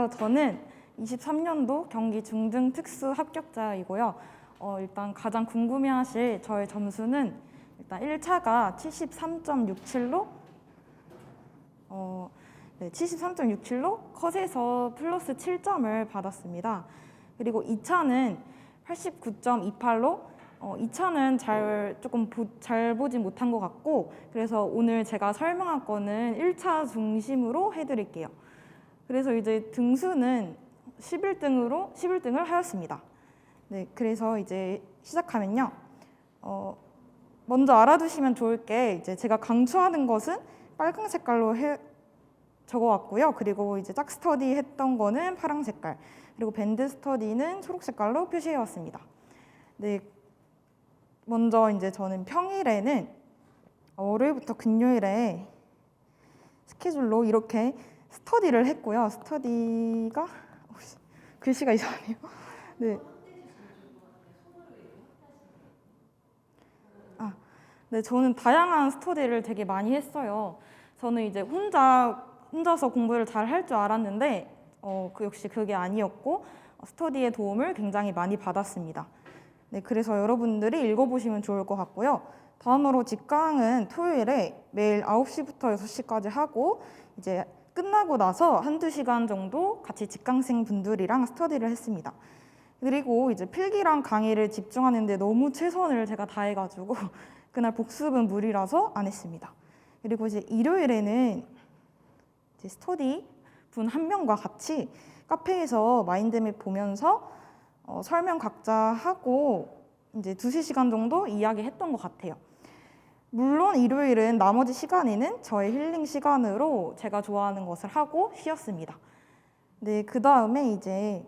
안녕하세요. 저는 23년도 경기 중등 특수 합격자이고요. 일단 가장 궁금해하실 저의 점수는 일단 1차가 73.67로 73.67로 컷에서 플러스 7점을 받았습니다. 그리고 2차는 89.28로 2차는 잘 보진 못한 것 같고, 그래서 오늘 제가 설명할 거는 1차 중심으로 해드릴게요. 그래서 이제 등수는 11등을 하였습니다. 네, 그래서 이제 시작하면요. 먼저 알아두시면 좋을 게, 이제 제가 강추하는 것은 빨강 색깔로 적어왔고요. 그리고 이제 짝 스터디 했던 거는 파랑 색깔, 그리고 밴드 스터디는 초록 색깔로 표시해왔습니다. 네, 먼저 이제 저는 평일에는 월요일부터 금요일에 스케줄로 이렇게 스터디를 했고요. 스터디가 글씨가 이상하네요. 네. 네, 저는 다양한 스터디를 되게 많이 했어요. 저는 이제 혼자서 공부를 잘 할 줄 알았는데 역시 그게 아니었고 스터디의 도움을 굉장히 많이 받았습니다. 네, 그래서 여러분들이 읽어보시면 좋을 것 같고요. 다음으로 직강은 토요일에 매일 9시부터 6시까지 하고, 이제 끝나고 나서 한두 시간 정도 같이 직강생 분들이랑 스터디를 했습니다. 그리고 이제 필기랑 강의를 집중하는데 너무 최선을 제가 다해가지고 그날 복습은 무리라서 안 했습니다. 그리고 이제 일요일에는 이제 스터디 분 한 명과 같이 카페에서 마인드맵 보면서 설명 각자 하고 이제 2~3시간 정도 이야기했던 것 같아요. 물론 일요일은 나머지 시간에는 저의 힐링 시간으로 제가 좋아하는 것을 하고 쉬었습니다. 네, 그 다음에 이제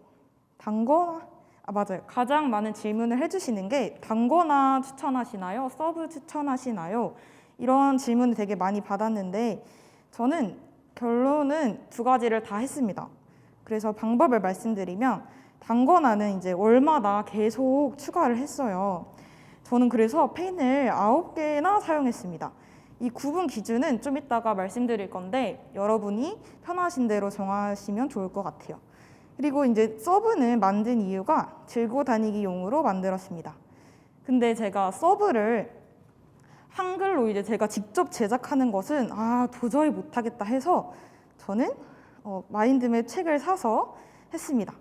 맞아요. 가장 많은 질문을 해주시는 게 단거나 추천하시나요? 서브 추천하시나요? 이런 질문을 되게 많이 받았는데, 저는 결론은 2가지를 다 했습니다. 그래서 방법을 말씀드리면, 단거나는 이제 월마다 계속 추가를 했어요. 저는 그래서 펜을 9개나 사용했습니다. 이 구분 기준은 좀 이따가 말씀드릴 건데 여러분이 편하신 대로 정하시면 좋을 것 같아요. 그리고 이제 서브는 만든 이유가 들고 다니기용으로 만들었습니다. 근데 제가 서브를 한글로 이제 제가 직접 제작하는 것은 도저히 못하겠다 해서 저는 마인드맵 책을 사서 했습니다.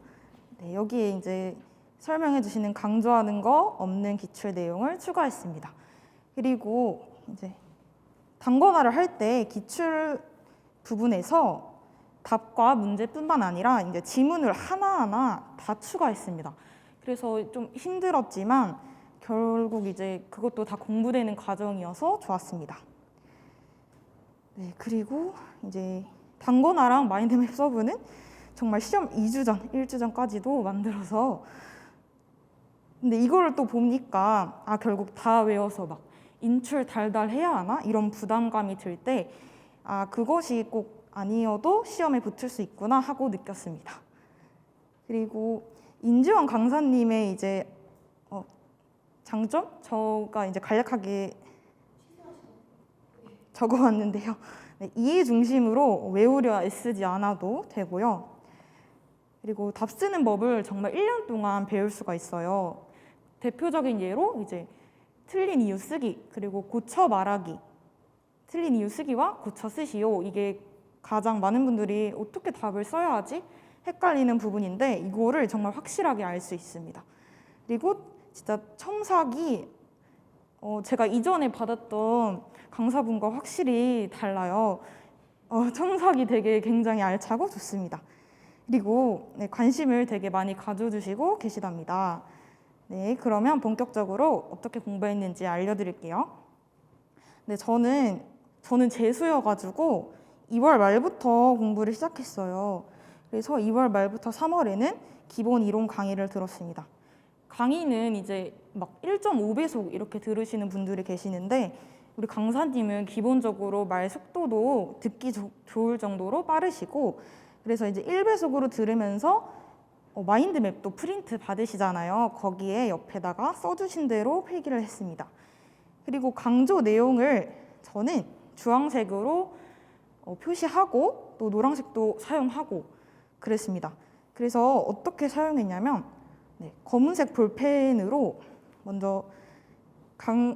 네, 여기에 이제 설명해 주시는 강조하는 거 없는 기출 내용을 추가했습니다. 그리고 이제 단권화를 할 때 기출 부분에서 답과 문제뿐만 아니라 이제 지문을 하나하나 다 추가했습니다. 그래서 좀 힘들었지만 결국 이제 그것도 다 공부되는 과정이어서 좋았습니다. 네, 그리고 이제 단권화랑 마인드맵 서브는 정말 시험 2주 전, 1주 전까지도 만들어서, 근데 이거를 또 보니까 결국 다 외워서 막 인출 달달 해야 하나? 이런 부담감이 들 때 그것이 꼭 아니어도 시험에 붙을 수 있구나 하고 느꼈습니다. 그리고 인지원 강사님의 이제 장점? 제가 이제 간략하게 적어왔는데요. 네, 이해 중심으로 외우려 애쓰지 않아도 되고요. 그리고 답 쓰는 법을 정말 1년 동안 배울 수가 있어요. 대표적인 예로 이제 틀린 이유 쓰기, 그리고 고쳐 말하기, 틀린 이유 쓰기와 고쳐 쓰시오. 이게 가장 많은 분들이 어떻게 답을 써야 하지? 헷갈리는 부분인데 이거를 정말 확실하게 알 수 있습니다. 그리고 진짜 첨삭이 제가 이전에 받았던 강사분과 확실히 달라요. 첨삭이 되게 굉장히 알차고 좋습니다. 그리고 관심을 되게 많이 가져주시고 계시답니다. 네, 그러면 본격적으로 어떻게 공부했는지 알려드릴게요. 네, 저는 재수여가지고 2월 말부터 공부를 시작했어요. 그래서 2월 말부터 3월에는 기본 이론 강의를 들었습니다. 강의는 이제 막 1.5배속 이렇게 들으시는 분들이 계시는데, 우리 강사님은 기본적으로 말 속도도 듣기 좋을 정도로 빠르시고, 그래서 이제 1배속으로 들으면서 마인드맵도 프린트 받으시잖아요. 거기에 옆에다가 써주신 대로 필기를 했습니다. 그리고 강조 내용을 저는 주황색으로 표시하고 또 노란색도 사용하고, 그랬습니다. 그래서 어떻게 사용했냐면 검은색 볼펜으로 먼저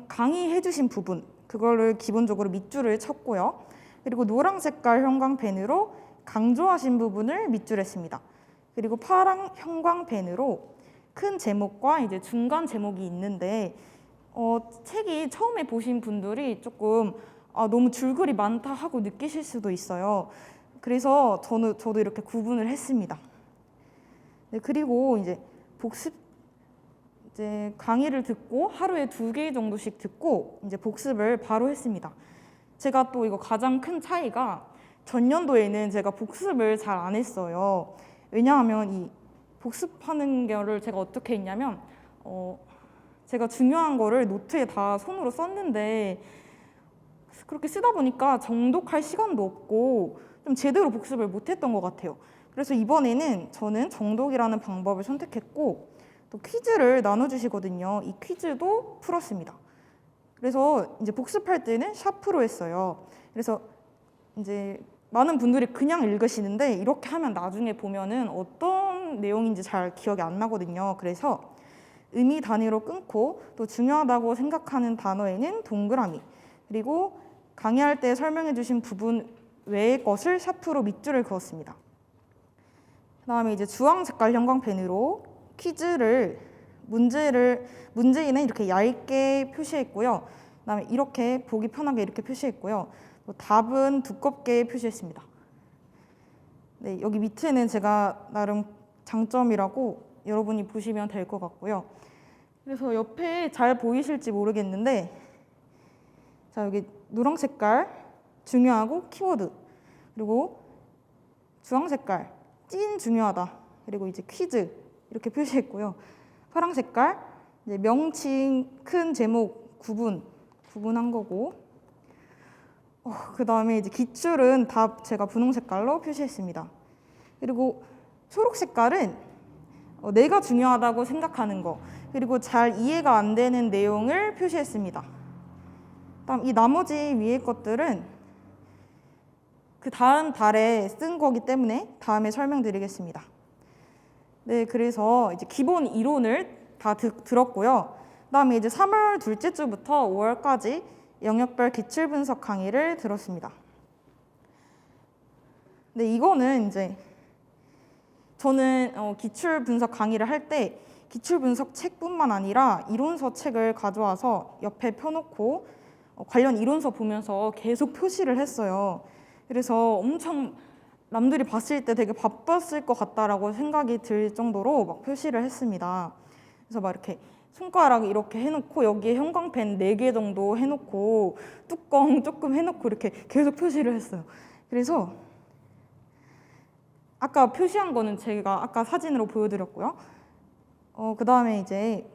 강의해 주신 부분 그거를 기본적으로 밑줄을 쳤고요. 그리고 노란 색깔 형광펜으로 강조하신 부분을 밑줄했습니다. 그리고 파란 형광펜으로 큰 제목과 이제 중간 제목이 있는데 책이 처음에 보신 분들이 조금 너무 줄글이 많다 하고 느끼실 수도 있어요. 그래서 저도 이렇게 구분을 했습니다. 네, 그리고 이제 강의를 듣고 하루에 2개 정도씩 듣고 이제 복습을 바로 했습니다. 제가 또 이거 가장 큰 차이가 전년도에는 제가 복습을 잘 안 했어요. 왜냐하면 이 복습하는 거를 제가 어떻게 했냐면 제가 중요한 거를 노트에 다 손으로 썼는데 그렇게 쓰다 보니까 정독할 시간도 없고 좀 제대로 복습을 못했던 것 같아요. 그래서 이번에는 저는 정독이라는 방법을 선택했고 또 퀴즈를 나눠주시거든요. 이 퀴즈도 풀었습니다. 그래서 이제 복습할 때는 샤프로 했어요. 그래서 이제 많은 분들이 그냥 읽으시는데 이렇게 하면 나중에 보면은 어떤 내용인지 잘 기억이 안 나거든요. 그래서 의미 단위로 끊고 또 중요하다고 생각하는 단어에는 동그라미 그리고 강의할 때 설명해 주신 부분 외의 것을 샤프로 밑줄을 그었습니다. 그다음에 이제 주황 색깔 형광펜으로 문제는 이렇게 얇게 표시했고요. 그다음에 이렇게 보기 편하게 이렇게 표시했고요. 또 답은 두껍게 표시했습니다. 네, 여기 밑에는 제가 나름 장점이라고 여러분이 보시면 될 것 같고요. 그래서 옆에 잘 보이실지 모르겠는데 자, 여기 노란 색깔 중요하고 키워드 그리고 주황 색깔 찐 중요하다 그리고 이제 퀴즈 이렇게 표시했고요. 파란 색깔 이제 명칭 큰 제목 구분한 거고 그 다음에 이제 기출은 다 제가 분홍 색깔로 표시했습니다. 그리고 초록 색깔은 내가 중요하다고 생각하는 거 그리고 잘 이해가 안 되는 내용을 표시했습니다. 다음 이 나머지 위에 것들은 그 다음 달에 쓴 거기 때문에 다음에 설명드리겠습니다. 네, 그래서 이제 기본 이론을 다 들었고요. 그다음에 이제 3월 둘째 주부터 5월까지 영역별 기출 분석 강의를 들었습니다. 네, 이거는 이제 저는 기출 분석 강의를 할 때 기출 분석 책뿐만 아니라 이론서 책을 가져와서 옆에 펴놓고 관련 이론서 보면서 계속 표시를 했어요. 그래서 엄청 남들이 봤을 때 되게 바빴을 것 같다라고 생각이 들 정도로 막 표시를 했습니다. 그래서 막 이렇게 손가락 이렇게 해놓고 여기에 형광펜 4개 정도 해놓고 뚜껑 조금 해놓고 이렇게 계속 표시를 했어요. 그래서 아까 표시한 거는 제가 아까 사진으로 보여드렸고요. 그 다음에 이제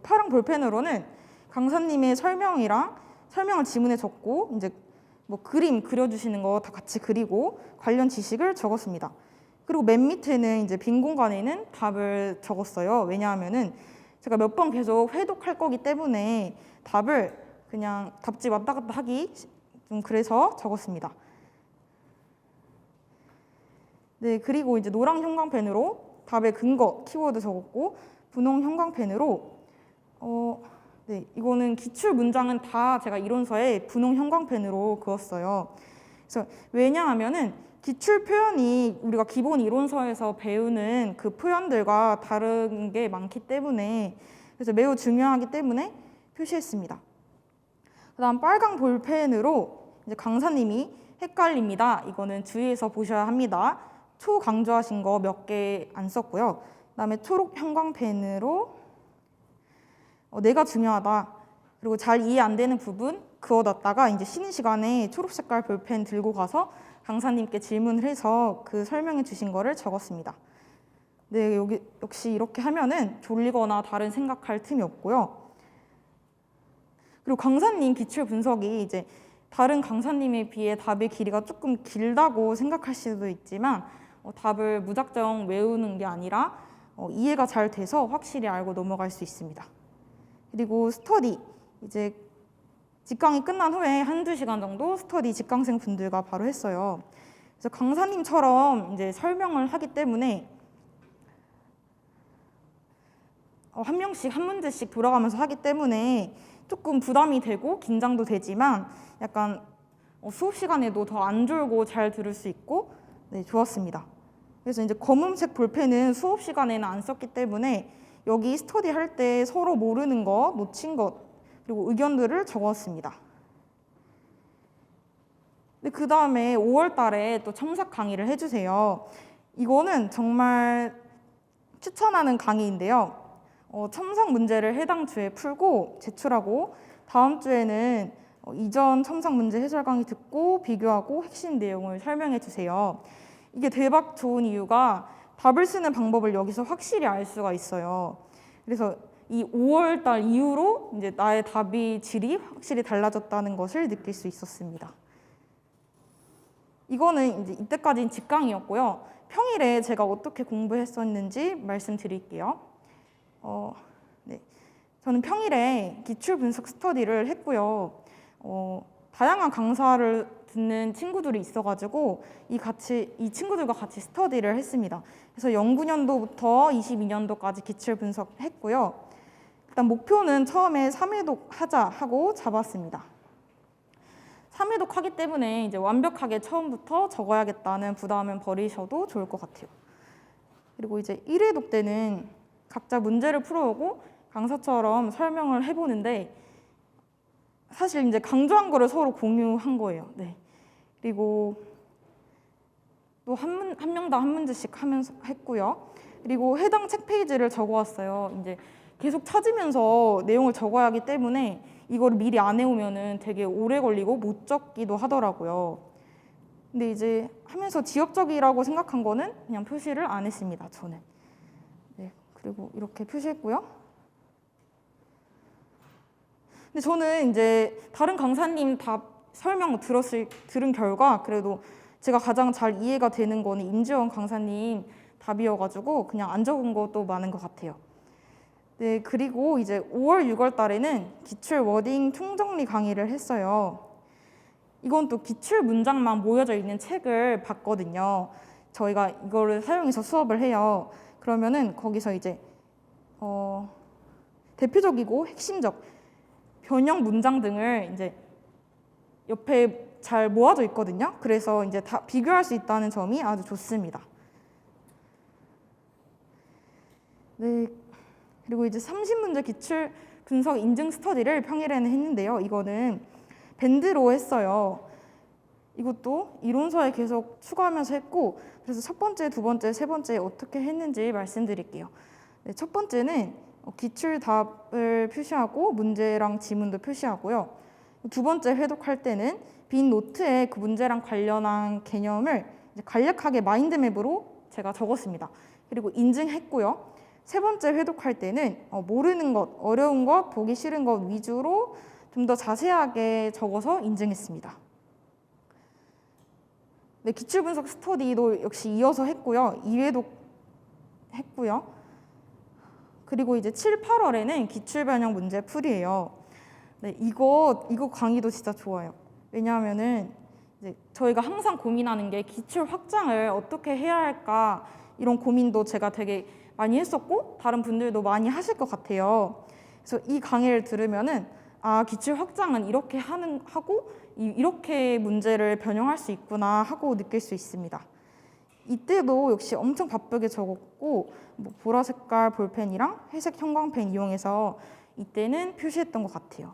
파랑 볼펜으로는 강사님의 설명을 지문에 적고 이제 뭐 그림 그려주시는 거 다 같이 그리고 관련 지식을 적었습니다. 그리고 맨 밑에는 이제 빈 공간에는 답을 적었어요. 왜냐하면은 제가 몇 번 계속 회독할 거기 때문에 답을 그냥 답지 왔다 갔다 하기 좀 그래서 적었습니다. 네, 그리고 이제 노랑 형광펜으로 답의 근거, 키워드 적었고 분홍 형광펜으로 네, 이거는 기출 문장은 다 제가 이론서에 분홍 형광펜으로 그었어요. 그래서 왜냐하면은 기출 표현이 우리가 기본 이론서에서 배우는 그 표현들과 다른 게 많기 때문에 그래서 매우 중요하기 때문에 표시했습니다. 그다음 빨강 볼펜으로 이제 강사님이 헷갈립니다. 이거는 주의해서 보셔야 합니다. 초 강조하신 거 몇 개 안 썼고요. 그다음에 초록 형광펜으로 내가 중요하다. 그리고 잘 이해 안 되는 부분 그어놨다가 이제 쉬는 시간에 초록 색깔 볼펜 들고 가서 강사님께 질문을 해서 그 설명해 주신 거를 적었습니다. 네, 여기 역시 이렇게 하면은 졸리거나 다른 생각할 틈이 없고요. 그리고 강사님 기출 분석이 이제 다른 강사님에 비해 답의 길이가 조금 길다고 생각할 수도 있지만 답을 무작정 외우는 게 아니라 이해가 잘 돼서 확실히 알고 넘어갈 수 있습니다. 그리고 스터디 이제 직강이 끝난 후에 1~2시간 정도 스터디 직강생 분들과 바로 했어요. 그래서 강사님처럼 이제 설명을 하기 때문에 한 명씩 한 문제씩 돌아가면서 하기 때문에 조금 부담이 되고 긴장도 되지만 약간 수업 시간에도 더 안 졸고 잘 들을 수 있고 네, 좋았습니다. 그래서 이제 검은색 볼펜은 수업 시간에는 안 썼기 때문에 여기 스터디 할 때 서로 모르는 것, 놓친 것, 그리고 의견들을 적었습니다. 그 다음에 5월 달에 또 첨삭 강의를 해주세요. 이거는 정말 추천하는 강의인데요. 첨삭 문제를 해당 주에 풀고 제출하고 다음 주에는 이전 첨삭 문제 해설 강의 듣고 비교하고 핵심 내용을 설명해 주세요. 이게 대박 좋은 이유가 답을 쓰는 방법을 여기서 확실히 알 수가 있어요. 그래서 이 5월 달 이후로 이제 나의 답이 질이 확실히 달라졌다는 것을 느낄 수 있었습니다. 이거는 이제 이때까지는 직강이었고요. 평일에 제가 어떻게 공부했었는지 말씀드릴게요. 네. 저는 평일에 기출 분석 스터디를 했고요. 다양한 강사를 듣는 친구들이 있어가지고 이 친구들과 같이 스터디를 했습니다. 그래서 09년도부터 22년도까지 기출 분석했고요. 일단 목표는 처음에 3회독 하자 하고 잡았습니다. 3회독 하기 때문에 이제 완벽하게 처음부터 적어야겠다는 부담은 버리셔도 좋을 것 같아요. 그리고 이제 1회독 때는 각자 문제를 풀어오고 강사처럼 설명을 해보는데 사실 이제 강조한 거를 서로 공유한 거예요. 네. 그리고 또 한 명당 한 문제씩 하면서 했고요. 그리고 해당 책 페이지를 적어왔어요. 이제 계속 찾으면서 내용을 적어야 하기 때문에 이거를 미리 안 해오면은 되게 오래 걸리고 못 적기도 하더라고요. 근데 이제 하면서 지엽적이라고 생각한 거는 그냥 표시를 안 했습니다. 저는. 네. 그리고 이렇게 표시했고요. 근데 저는 이제 다른 강사님 답 설명 들은 결과 그래도 제가 가장 잘 이해가 되는 거는 임지원 강사님 답이어가지고 그냥 안 적은 것도 많은 것 같아요. 네, 그리고 이제 5월, 6월 달에는 기출 워딩 총정리 강의를 했어요. 이건 또 기출 문장만 모여져 있는 책을 봤거든요. 저희가 이거를 사용해서 수업을 해요. 그러면은 거기서 이제 대표적이고 핵심적 변형 문장 등을 이제 옆에 잘 모아져 있거든요. 그래서 이제 다 비교할 수 있다는 점이 아주 좋습니다. 네. 그리고 이제 30문제 기출 분석 인증 스터디를 평일에는 했는데요. 이거는 밴드로 했어요. 이것도 이론서에 계속 추가하면서 했고 그래서 첫 번째, 두 번째, 세 번째 어떻게 했는지 말씀드릴게요. 네, 첫 번째는 기출 답을 표시하고 문제랑 지문도 표시하고요. 두 번째 회독할 때는 빈 노트에 그 문제랑 관련한 개념을 이제 간략하게 마인드맵으로 제가 적었습니다. 그리고 인증했고요. 세 번째 회독할 때는 모르는 것, 어려운 것, 보기 싫은 것 위주로 좀 더 자세하게 적어서 인증했습니다. 네, 기출분석 스터디도 역시 이어서 했고요. 2회독 했고요. 그리고 이제 7, 8월에는 기출변형 문제 풀이에요. 네, 이거 강의도 진짜 좋아요. 왜냐하면은 이제 저희가 항상 고민하는 게 기출 확장을 어떻게 해야 할까 이런 고민도 제가 되게 많이 했었고 다른 분들도 많이 하실 것 같아요. 그래서 이 강의를 들으면은 기출 확장은 이렇게 하고 이렇게 문제를 변형할 수 있구나 하고 느낄 수 있습니다. 이때도 역시 엄청 바쁘게 적었고 보라 색깔 볼펜이랑 회색 형광펜 이용해서 이때는 표시했던 것 같아요.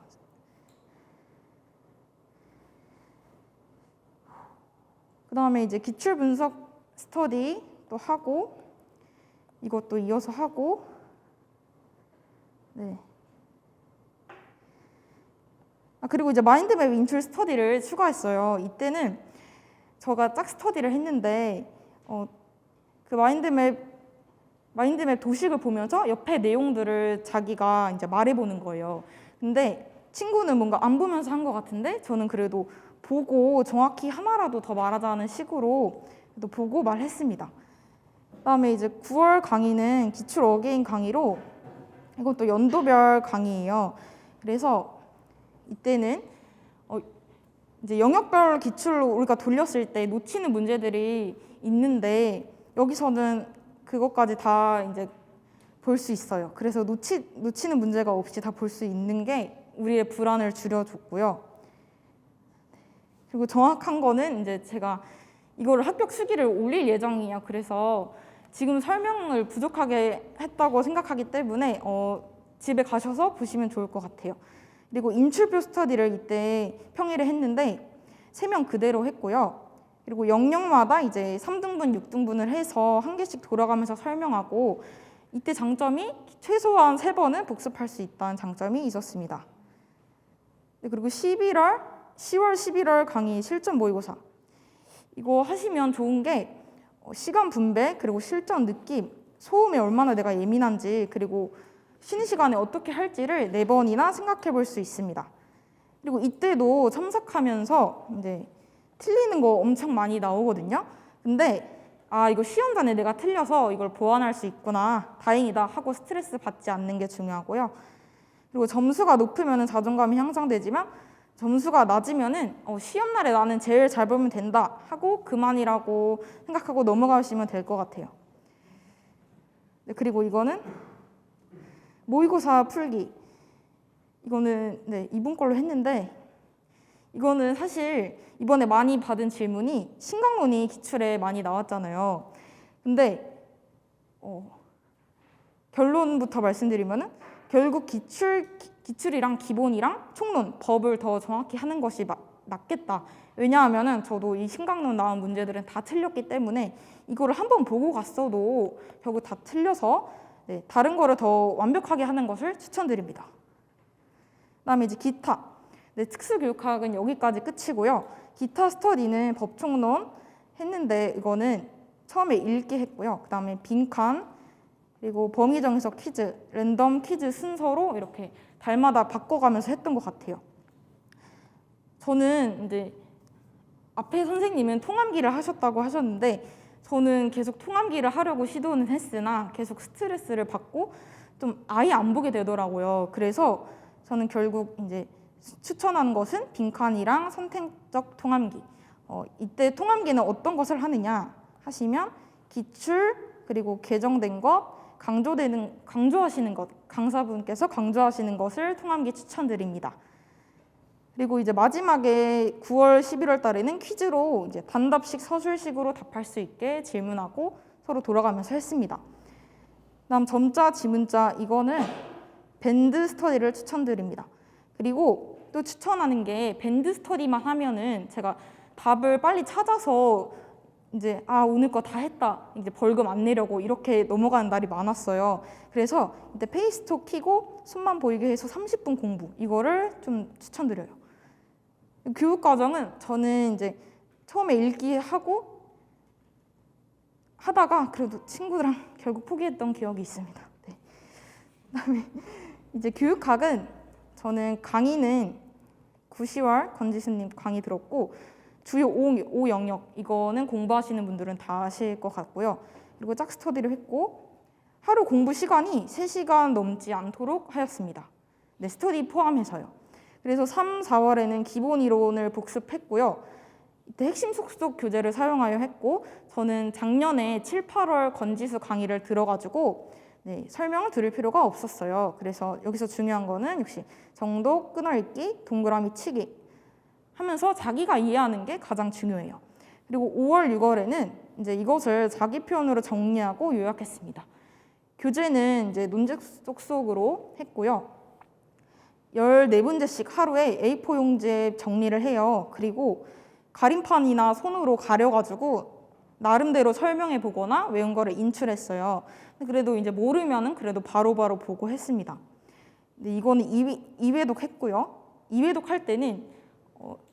그 다음에 이제 기출 분석 스터디 또 하고 이것도 이어서 하고 네. 그리고 이제 마인드맵 인출 스터디를 추가했어요. 이때는 제가 짝 스터디를 했는데 그 마인드맵 도식을 보면서 옆에 내용들을 자기가 이제 말해보는 거예요. 근데 친구는 뭔가 안 보면서 한 것 같은데 저는 그래도 보고 정확히 하나라도 더 말하자는 식으로 또 보고 말했습니다. 그다음에 이제 9월 강의는 기출 어게인 강의로 이것도 연도별 강의예요. 그래서 이때는 이제 영역별 기출로 우리가 돌렸을 때 놓치는 문제들이 있는데 여기서는 그것까지 다 이제 볼 수 있어요. 그래서 놓치는 문제가 없이 다 볼 수 있는 게 우리의 불안을 줄여줬고요. 그리고 정확한 거는 이제 제가 이거를 합격 수기를 올릴 예정이에요. 그래서 지금 설명을 부족하게 했다고 생각하기 때문에 집에 가셔서 보시면 좋을 것 같아요. 그리고 인출표 스터디를 이때 평일에 했는데 3명 그대로 했고요. 그리고 영역마다 이제 3등분, 6등분을 해서 한 개씩 돌아가면서 설명하고 이때 장점이 최소한 3번은 복습할 수 있다는 장점이 있었습니다. 그리고 10월, 11월 강의 실전 모의고사 이거 하시면 좋은 게 시간 분배, 그리고 실전 느낌, 소음에 얼마나 내가 예민한지, 그리고 쉬는 시간에 어떻게 할지를 4번이나 생각해 볼 수 있습니다. 그리고 이때도 참석하면서 이제 틀리는 거 엄청 많이 나오거든요. 근데 이거 시험 전에 내가 틀려서 이걸 보완할 수 있구나, 다행이다 하고 스트레스 받지 않는 게 중요하고요. 그리고 점수가 높으면 자존감이 향상되지만 점수가 낮으면은 시험 날에 나는 제일 잘 보면 된다 하고 그만이라고 생각하고 넘어가시면 될 것 같아요. 네, 그리고 이거는 모의고사 풀기. 이거는 이번 걸로 했는데 이거는 사실 이번에 많이 받은 질문이 신강론이 기출에 많이 나왔잖아요. 근데 결론부터 말씀드리면은 결국 기출이랑 기본이랑 총론, 법을 더 정확히 하는 것이 낫겠다. 왜냐하면은 저도 이 신강론 나온 문제들은 다 틀렸기 때문에 이거를 한번 보고 갔어도 결국 다 틀려서 다른 거를 더 완벽하게 하는 것을 추천드립니다. 그다음에 이제 기타. 특수교육학은 여기까지 끝이고요. 기타 스터디는 법총론 했는데 이거는 처음에 읽기 했고요. 그다음에 빈칸, 그리고 범위 정의석 퀴즈, 랜덤 퀴즈 순서로 이렇게 달마다 바꿔가면서 했던 것 같아요. 저는 이제 앞에 선생님은 통암기를 하셨다고 하셨는데 저는 계속 통암기를 하려고 시도는 했으나 계속 스트레스를 받고 좀 아예 안 보게 되더라고요. 그래서 저는 결국 이제 추천한 것은 빈칸이랑 선택적 통암기. 이때 통암기는 어떤 것을 하느냐 하시면 기출, 그리고 개정된 것, 강조하시는 것, 강사분께서 강조하시는 것을 통암기 추천드립니다. 그리고 이제 마지막에 9월, 11월 달에는 퀴즈로 이제 단답식 서술식으로 답할 수 있게 질문하고 서로 돌아가면서 했습니다. 다음 점자, 지문자 이거는 밴드 스터디를 추천드립니다. 그리고 또 추천하는 게 밴드 스터디만 하면은 제가 답을 빨리 찾아서 이제 오늘 거 다 했다, 이제 벌금 안 내려고 이렇게 넘어가는 날이 많았어요. 그래서 이때 페이스톡 켜고 손만 보이게 해서 30분 공부, 이거를 좀 추천드려요. 교육 과정은 저는 이제 처음에 읽기 하고 하다가 그래도 친구들랑 결국 포기했던 기억이 있습니다. 그다음에 이제 교육학은 저는 강의는 9, 10월 권지수님 강의 들었고 주요 5 영역 이거는 공부하시는 분들은 다 아실 것 같고요. 그리고 짝 스터디를 했고 하루 공부 시간이 3시간 넘지 않도록 하였습니다. 스터디 포함해서요. 그래서 3, 4월에는 기본 이론을 복습했고요. 이때 핵심 속속 교재를 사용하여 했고 저는 작년에 7, 8월 권지수 강의를 들어가지고 설명을 드릴 필요가 없었어요. 그래서 여기서 중요한 거는 역시 정독, 끊어읽기, 동그라미 치기 하면서 자기가 이해하는 게 가장 중요해요. 그리고 5월, 6월에는 이제 이것을 자기 표현으로 정리하고 요약했습니다. 교재는 이제 논책 속속으로 했고요. 14문제씩 하루에 A4 용지에 정리를 해요. 그리고 가림판이나 손으로 가려가지고 나름대로 설명해 보거나 외운 거를 인출했어요. 그래도 이제 모르면은 그래도 바로바로 보고 했습니다. 근데 이거는 2회독 했고요. 2회독 할 때는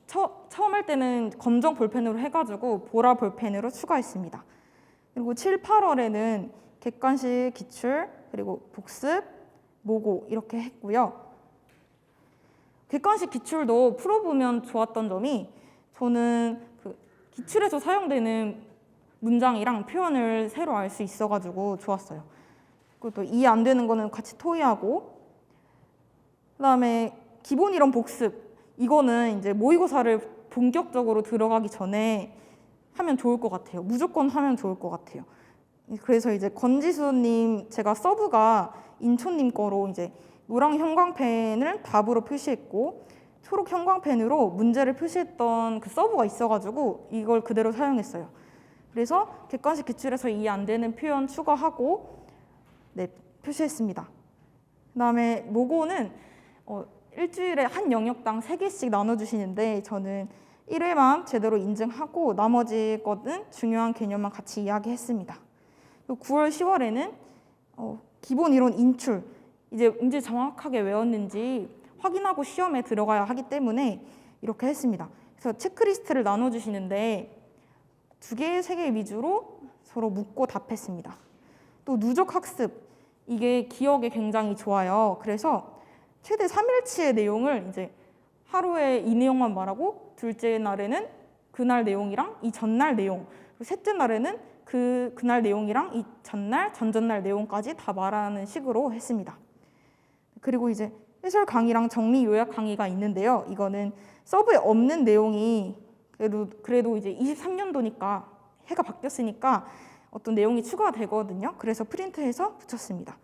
처음 할 때는 검정 볼펜으로 해가지고 보라 볼펜으로 추가했습니다. 그리고 7, 8월에는 객관식 기출, 그리고 복습, 모고 이렇게 했고요. 객관식 기출도 풀어보면 좋았던 점이 저는 그 기출에서 사용되는 문장이랑 표현을 새로 알 수 있어가지고 좋았어요. 그리고 또 이해 안 되는 거는 같이 토의하고, 그다음에 기본 이론 복습 이거는 이제 모의고사를 본격적으로 들어가기 전에 하면 좋을 것 같아요. 무조건 하면 좋을 것 같아요. 그래서 이제 권지수님, 제가 서브가 인초님 거로 이제 노랑 형광펜을 답으로 표시했고 초록 형광펜으로 문제를 표시했던 그 서브가 있어가지고 이걸 그대로 사용했어요. 그래서 객관식 기출에서 이해 안 되는 표현 추가하고 네, 표시했습니다. 그다음에 모고는 일주일에 한 영역당 3개씩 나눠주시는데 저는 1회만 제대로 인증하고 나머지 거는 중요한 개념만 같이 이야기했습니다. 9월, 10월에는 기본 이론 인출, 이제 문제 정확하게 외웠는지 확인하고 시험에 들어가야 하기 때문에 이렇게 했습니다. 그래서 체크리스트를 나눠주시는데 2개, 3개 위주로 서로 묻고 답했습니다. 또 누적 학습, 이게 기억에 굉장히 좋아요. 그래서 최대 3일치의 내용을 이제 하루에 이 내용만 말하고 둘째 날에는 그날 내용이랑 이 전날 내용, 그리고 셋째 날에는 그날 내용이랑 이 전날, 전전날 내용까지 다 말하는 식으로 했습니다. 그리고 이제 해설 강의랑 정리 요약 강의가 있는데요. 이거는 서브에 없는 내용이 그래도 이제 23년도니까 해가 바뀌었으니까 어떤 내용이 추가되거든요. 그래서 프린트해서 붙였습니다.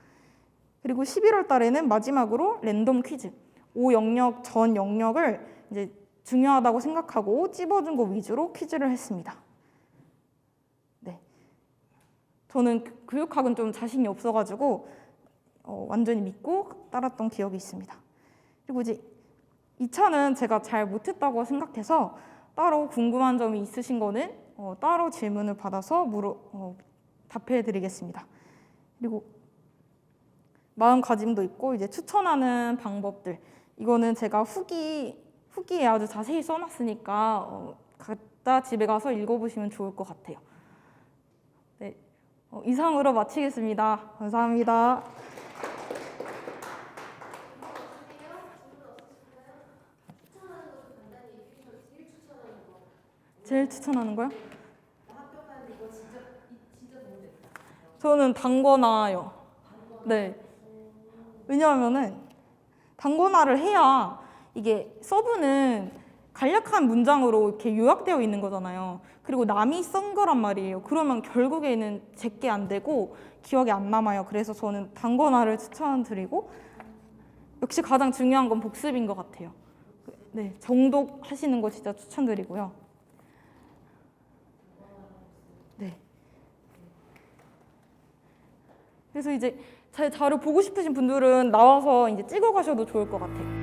그리고 11월 달에는 마지막으로 랜덤 퀴즈, 5영역 전 영역을 이제 중요하다고 생각하고 찝어준 거 위주로 퀴즈를 했습니다. 네, 저는 교육학은 좀 자신이 없어가지고 완전히 믿고 따랐던 기억이 있습니다. 그리고 이제 2차는 제가 잘 못했다고 생각해서 따로 궁금한 점이 있으신 거는 따로 질문을 받아서 답해드리겠습니다. 그리고 마음가짐도 있고 이제 추천하는 방법들, 이거는 제가 후기에 아주 자세히 써놨으니까 갖다 집에 가서 읽어보시면 좋을 것 같아요. 네, 이상으로 마치겠습니다. 감사합니다. 제일 추천하는 거요? 저는 단거나요. 네. 왜냐하면은 단거나를 해야 이게 서브는 간략한 문장으로 이렇게 요약되어 있는 거잖아요. 그리고 남이 쓴 거란 말이에요. 그러면 결국에는 제게 안 되고 기억에 안 남아요. 그래서 저는 단거나를 추천드리고 역시 가장 중요한 건 복습인 것 같아요. 네, 정독 하시는 거 진짜 추천드리고요. 네. 그래서 이제 제 자료 보고 싶으신 분들은 나와서 이제 찍어 가셔도 좋을 것 같아요.